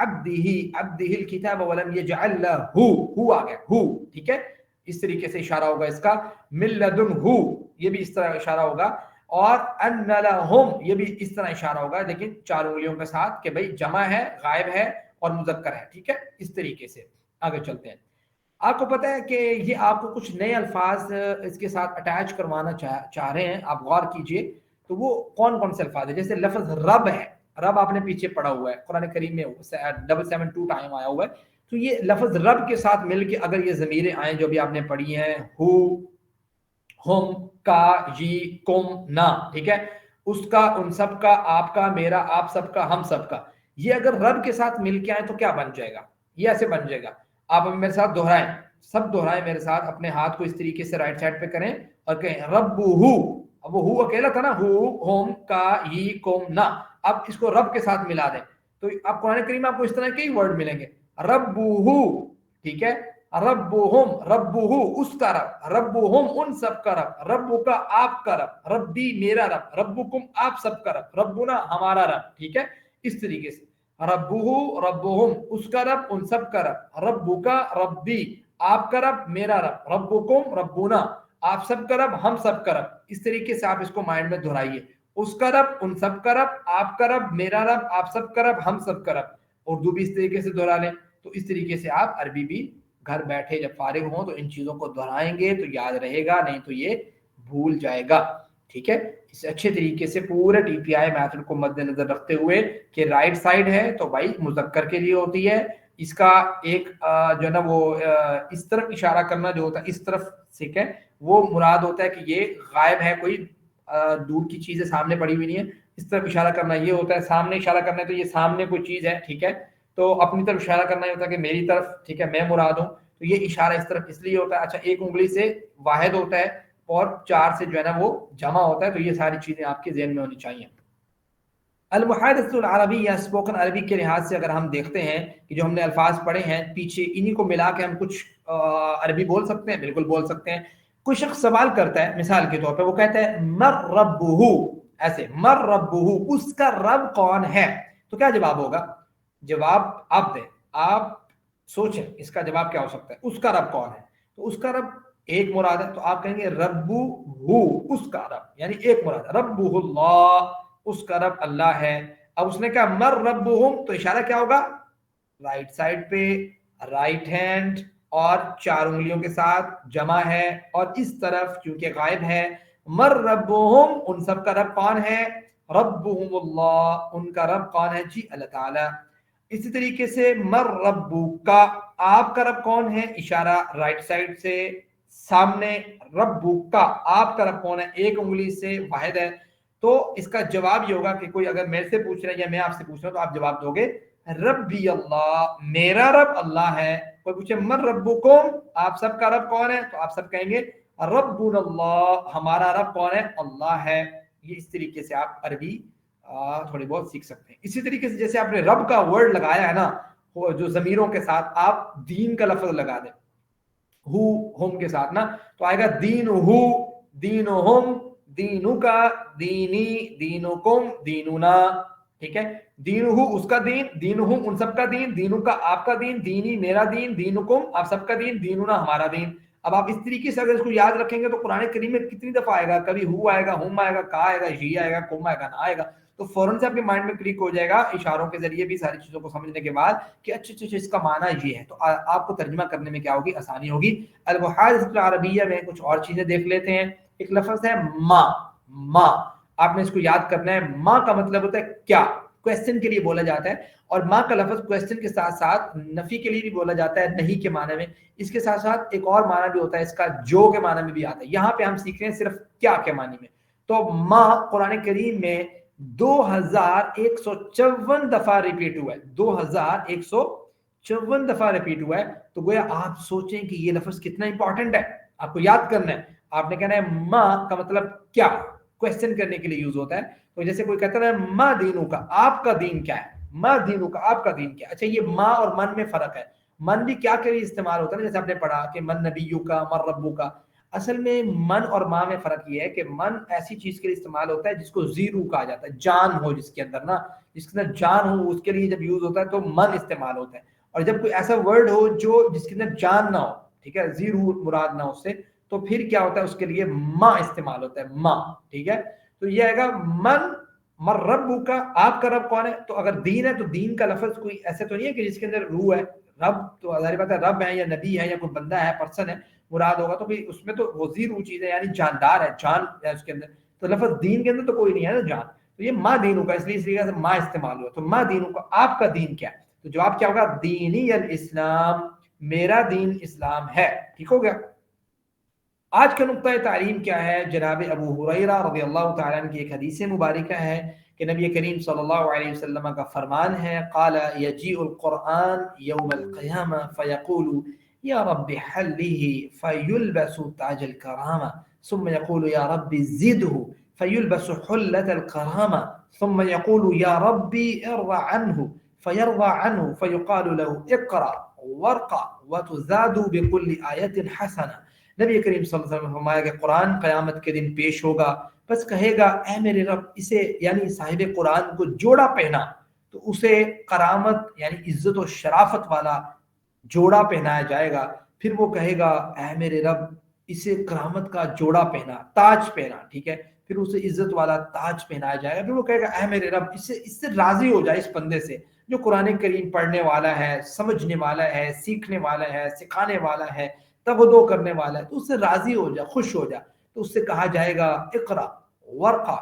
Speaker 1: عبدہ، عبدہ الکتاب ولم یجعل لہ، ہو آ گیا ہو، ٹھیک ہے، اس طریقے سے اشارہ ہوگا اس کا، من لدنہ یہ بھی اس طرح اشارہ ہوگا، اور ان لہم یہ بھی اس طرح اشارہ ہوگا، لیکن 4 انگلیوں کے ساتھ کہ بھائی جمع ہے، غائب ہے اور مذکر ہے، ٹھیک ہے، اس طریقے سے آگے چلتے ہیں۔ آپ کو پتہ ہے کہ یہ آپ کو کچھ نئے الفاظ اس کے ساتھ اٹیچ کروانا چاہ رہے ہیں، آپ غور کیجئے، تو وہ کون کون سے الفاظ ہیں؟ جیسے لفظ رب ہے، رب آپ نے پیچھے پڑھا ہوا ہے قرآن کریم میں 772 ٹائم آیا ہوا ہے، تو یہ لفظ رب کے ساتھ مل کے اگر یہ ضمیریں آئیں جو بھی آپ نے پڑھی ہیں، ہو، ہم، کا، یہ، کم، نا، ٹھیک ہے، اس کا، ان سب کا، آپ کا، میرا، آپ سب کا، ہم سب کا، یہ اگر رب کے ساتھ مل کے آئیں تو کیا بن جائے گا؟ یہ ایسے بن جائے گا، آپ میرے ساتھ دہرائیں، سب دہرائیں میرے ساتھ، اپنے ہاتھ کو اس طریقے سے رائٹ سائڈ پہ کریں اور کہیں ربہ، اب وہ ہو اکیلا تھا نا، ہو، ہم، کا، یہ، کم، نا، اب اس کو رب کے ساتھ ملا دیں تو اب قرآن کریم آپ کو اس طرح کئی ورڈ ملیں گے، ربہ، ٹھیک ہے، ربہم، ربہ اس کا رب، ربہم ان سب کا رب، ربک آپ کا رب، ربی میرا رب، ربکم آپ سب کا رب، ربنا ہمارا رب، ٹھیک ہے، اس طریقے سے ربہ، ربہم اس کا رب، ان سب کا رب، ربک ربی آپ کا رب، میرا رب، ربکم ربنا آپ سب کا رب، ہم سب کا رب، اس طریقے سے آپ اس کو مائنڈ میں دہرائیے، اس کا رب، ان سب کا رب، آپ کا رب، میرا رب، آپ سب کا رب، ہم سب کا رب، اردو بھی اس طریقے سے دہرا لیں، تو اس طریقے سے آپ عربی بھی گھر بیٹھے جب فارغ ہوں تو ان چیزوں کو دہرائیں گے تو یاد رہے گا، نہیں تو یہ بھول جائے گا، ٹھیک ہے، اس اچھے طریقے سے پورے ٹی پی آئی میتھڈ کو مد نظر رکھتے ہوئے کہ رائٹ سائڈ ہے تو بھائی مذکر کے لیے ہوتی ہے، اس کا ایک جو ہے نا وہ اس طرف اشارہ کرنا جو ہوتا ہے اس طرف سے کہ وہ مراد ہوتا ہے کہ یہ غائب ہے، کوئی دور کی چیزیں سامنے پڑی ہوئی نہیں ہے، اس طرف اشارہ کرنا یہ ہوتا ہے، سامنے اشارہ کرنا ہے تو یہ سامنے کوئی چیز ہے، ٹھیک ہے، تو اپنی طرف اشارہ کرنا یہ ہوتا ہے کہ میری طرف، ٹھیک ہے، میں مراد ہوں، تو یہ اشارہ اس طرف اس لیے ہوتا ہے، اچھا ایک انگلی سے واحد ہوتا ہے اور 4 سے جو ہے نا وہ جمع ہوتا ہے، تو یہ ساری چیزیں آپ کے ذہن میں ہونی چاہیے۔ المحادثۃ العربیہ، اسپوکن عربی کے لحاظ سے اگر ہم دیکھتے ہیں کہ جو ہم نے الفاظ پڑھے ہیں پیچھے انہی کو ملا کے ہم کچھ عربی بول سکتے ہیں، بالکل بول سکتے ہیں۔ کوئی شخص سوال کرتا ہے مثال کے طور پہ، وہ کہتا ہے مر ربہ، ایسے مر ربہ اس کا رب کون ہے، تو کیا جواب ہوگا؟ جواب آپ دیں، آپ سوچیں اس کا جواب کیا ہو سکتا ہے، اس کا رب کون ہے، تو اس کا رب ایک مراد ہے تو آپ کہیں گے ربہ اس کا رب، یعنی ایک مراد ہے، ربہ اللہ اس کا رب اللہ ہے۔ اب اس نے کہا مر ربہم تو اشارہ کیا ہوگا؟ رائٹ سائڈ پہ، رائٹ ہینڈ اور 4 انگلیوں کے ساتھ جمع ہے، اور اس طرف کیونکہ غائب ہے، مر ربہم ان سب کا رب کون ہے؟ ربہم اللہ ان کا رب کون ہے؟ جی اللہ تعالی۔ اسی طریقے سے مر ربک آپ کا رب کون ہے، اشارہ رائٹ سائڈ سے سامنے، ربک آپ کا رب کون ہے، ایک انگلی سے واحد ہے، تو اس کا جواب یہ ہوگا کہ کوئی اگر میرے سے پوچھ رہا ہے یا میں آپ سے پوچھ رہا ہوں تو آپ جواب دو گے ربی اللہ میرا رب اللہ ہے۔ کوئی پوچھے من ربکم آپ سب کا رب کون ہے، تو آپ سب کہیں گے ربنا اللہ ہمارا رب کون ہے، اللہ ہے۔ یہ اس طریقے سے آپ عربی تھوڑی بہت سیکھ سکتے ہیں۔ اسی طریقے سے جیسے آپ نے رب کا ورڈ لگایا ہے نا جو ضمیروں کے ساتھ، آپ دین کا لفظ لگا دیں ہو ہم کے ساتھ نا، تو آئے گا دین ہو، دین ہم، دینو کا، دینی، دینکم، دیننا، ٹھیک ہے، دین ہو اس کا دین، دین ہم ان سب کا دین، دینو کا آپ کا دین، دینی میرا دین، دینکم آپ سب کا دین، دیننا ہمارا دین۔ اب آپ اس طریقے سے اگر اس کو یاد رکھیں گے تو قرآن کریم میں کتنی دفعہ آئے گا، کبھی ہو آئے گا، ہم آئے گا، کا آئے گا، جی آئے گا، کم آئے گا، نہ آئے گا، تو فوراً سے آپ کے مائنڈ میں کلک ہو جائے گا اشاروں کے ذریعے بھی ساری چیزوں کو سمجھنے کے بعد کہ اچھا اچھا اس کا معنی یہ ہے، تو آپ کو ترجمہ کرنے میں کیا ہوگی، آسانی ہوگی۔ المحادثۃ العربیہ میں کچھ اور چیزیں دیکھ لیتے ہیں۔ ایک لفظ ہے ماں، ماں آپ نے اس کو یاد کرنا ہے، ماں کا مطلب ہوتا ہے کیا، کویسچن کے لیے بولا جاتا ہے، اور ماں کا لفظ کویسچن کے ساتھ ساتھ نفی کے لیے بھی بولا جاتا ہے، نہیں کے معنی میں، اس کے ساتھ ساتھ ایک اور معنی بھی ہوتا ہے اس کا، جو کے معنی میں بھی آتا ہے۔ یہاں پہ ہم سیکھ رہے ہیں صرف کیا کے معنی میں، تو ماں قرآن کریم میں 2154 دفعہ ریپیٹ ہوا ہے، 2154 دفعہ ریپیٹ ہوا ہے، تو گویا آپ سوچیں کہ یہ لفظ کتنا امپورٹنٹ ہے، آپ کو یاد کرنا ہے۔ آپ نے کہنا ہے ماں کا مطلب کیا، کویسچن کرنے کے لیے یوز ہوتا ہے، تو جیسے کوئی کہتا ہے ماں دینوں کا آپ کا دین کیا ہے، ماں دینوں کا آپ کا دین کیا ہے۔ اچھا یہ ماں اور من میں فرق ہے، من بھی کیا کے لیے استعمال ہوتا ہے، جیسے آپ نے پڑھا کہ من نبیوں کا، من ربو کا، اصل میں من اور ماں میں فرق یہ ہے کہ من ایسی چیز کے لیے استعمال ہوتا ہے جس کو زیرو کہا جاتا ہے، جان ہو جس کے اندر نا، جس کے اندر جان ہو اس کے لیے جب یوز ہوتا ہے تو من استعمال ہوتا ہے. اور جب کوئی ایسا ورڈ ہو جو جس کے اندر جان نہ ہو، ٹھیک ہے، زیرو مراد نہ اس سے، تو پھر کیا ہوتا ہے اس کے لیے ماں استعمال ہوتا ہے، ماں. ٹھیک ہے، تو یہ آئے گا من رب کا، آپ کا رب کون ہے؟ تو اگر دین ہے تو دین کا لفظ کوئی ایسے تو نہیں ہے کہ جس کے اندر روح ہے. رب تو ظاہر بات ہے رب ہے یا نبی ہے یا کوئی بندہ ہے، پرسن ہے مراد ہوگا، تو پھر اس میں تو وہ زیرو چیز ہے، یعنی جاندار ہے، جان ہے اس کے اندر. تو لفظ دین کے اندر تو کوئی نہیں ہے نا جان، تو یہ ماں دینوں کا، اس لیے اس طریقے سے ماں استعمال ہوا. تو ماں دینوں کا، آپ کا دین کیا ہے؟ تو جواب کیا ہوگا؟ دینی الاسلام، میرا دین اسلام ہے. ٹھیک ہو گیا. آج کا نقطۂ تعلیم کیا ہے؟ جناب ابو ہریرہ رضی اللہ تعالیٰ عنہ کی ایک حدیث مبارکہ ہے کہ نبی کریم صلی اللہ علیہ وسلم کا فرمان ہے، قال یجیء القرآن یوم القیامہ فیقول یا رب حلہ فیلبس تاج الکرامہ ثم یقول یا رب زدہ فیلبس حلة الكرامة ثم يقول يا ربي ارضى عنه فيرضى عنه فيقال له اقرأ وارقى وتزاد بكل آية حسنة. نبی کریم صلی اللہ علیہ وسلم نے فرمایا کہ قرآن قیامت کے دن پیش ہوگا، بس کہے گا اے میرے رب اسے، یعنی صاحب قرآن کو جوڑا پہنا، تو اسے کرامت یعنی عزت و شرافت والا جوڑا پہنایا جائے گا. پھر وہ کہے گا اے میرے رب اسے کرامت کا جوڑا پہنا، تاج پہنا. ٹھیک ہے، پھر اسے عزت والا تاج پہنایا جائے گا. پھر وہ کہے گا اے میرے رب اس سے راضی ہو جائے، اس بندے سے جو قرآن کریم پڑھنے والا ہے، سمجھنے والا ہے، سیکھنے والا ہے، سکھانے والا ہے، تغدو کرنے والا ہے، تو اس سے راضی ہو جا، خوش ہو جا. تو اس سے کہا جائے گا اقرا ورقا،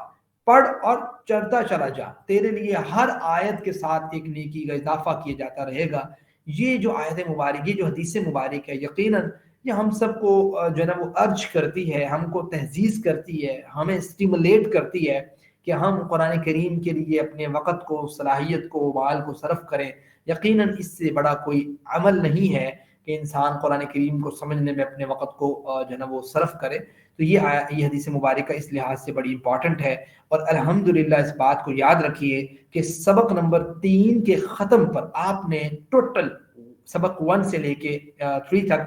Speaker 1: پڑھ اور چڑھتا چلا جا، تیرے لیے ہر آیت کے ساتھ ایک نیکی کا اضافہ کیا جاتا رہے گا. یہ جو آیت مبارک، یہ جو حدیث مبارک ہے، یقیناً یہ ہم سب کو جو ہے نا وہ ارج کرتی ہے، ہم کو تحزیز کرتی ہے، ہمیں اسٹیمولیٹ کرتی ہے کہ ہم قرآن کریم کے لیے اپنے وقت کو، صلاحیت کو، مال کو صرف کریں. یقیناً اس سے بڑا کوئی عمل نہیں ہے کہ انسان قرآن کریم کو سمجھنے میں اپنے وقت کو جو ہے نا وہ صرف کرے. تو یہ حدیث مبارکہ اس لحاظ سے بڑی امپورٹنٹ ہے. اور الحمدللہ اس بات کو یاد رکھیے کہ سبق نمبر 3 کے ختم پر آپ نے ٹوٹل سبق 1 سے لے کے 3 تک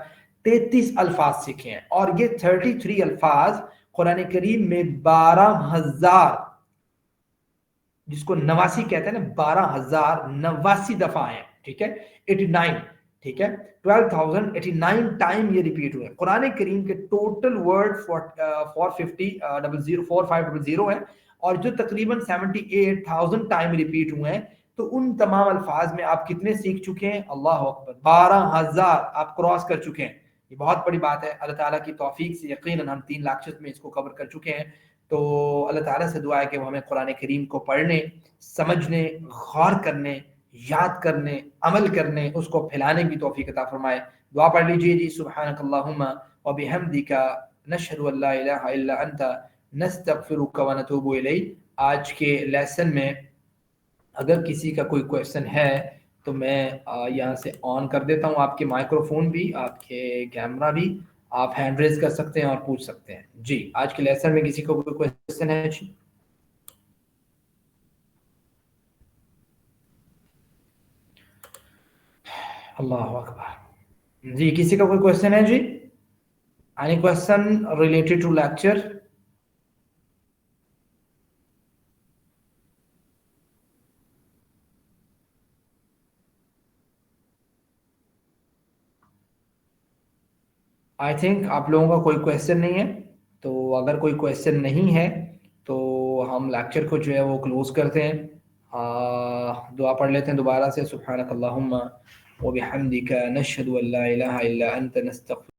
Speaker 1: 33 الفاظ سیکھے ہیں، اور یہ 33 الفاظ قرآن کریم میں 12,000، جس کو 89 کہتے ہیں نا، 12,089 دفعہ ہیں. ٹھیک ہے، 89، ٹھیک ہے، 12,089 ٹائم یہ ریپیٹ ہوئے. قرآن کریم کے ٹوٹل ورڈ 4500 ہیں، اور جو تقریباً 78,000 ٹائم ریپیٹ ہوئے ہیں. تو ان تمام الفاظ میں آپ کتنے سیکھ چکے ہیں؟ اللہ اکبر، 12,000 آپ کراس کر چکے ہیں. یہ بہت بڑی بات ہے. اللہ تعالیٰ کی توفیق سے یقیناً ہم 3 لیکچرز میں اس کو کور کر چکے ہیں. تو اللہ تعالیٰ سے دعا ہے کہ وہ ہمیں قرآن کریم کو پڑھنے، سمجھنے، غور کرنے، یاد کرنے، عمل کرنے، اس کو پھیلانے کی توفیق عطا فرمائے. دعا پڑھ لیجیے جی. سبحانک اللہم و بحمدک نشہد ان لا الہ الا انت نستغفرک و نتوب الیک. آج کے لیسن میں اگر کسی کا کوئی کویسچن ہے تو میں یہاں سے آن کر دیتا ہوں آپ کے مائکروفون بھی، آپ کے کیمرہ بھی، آپ ہینڈ ریز کر سکتے ہیں اور پوچھ سکتے ہیں. جی آج کے لیسن میں کسی کو کوئی کویسچن ہے؟ جی اللہ اکبر. جی کسی کا کوئی کویسچن ہے؟ جی any question related to lecture? I think آپ لوگوں کا کوئی کویسچن نہیں ہے. تو اگر کوئی کویسچن نہیں ہے تو ہم لیکچر کو جو ہے وہ کلوز کرتے ہیں. دعا پڑھ لیتے ہیں دوبارہ سے. سبحانک اللہم و بحمدک نشہد ان لا الہ الا انت نستغفرک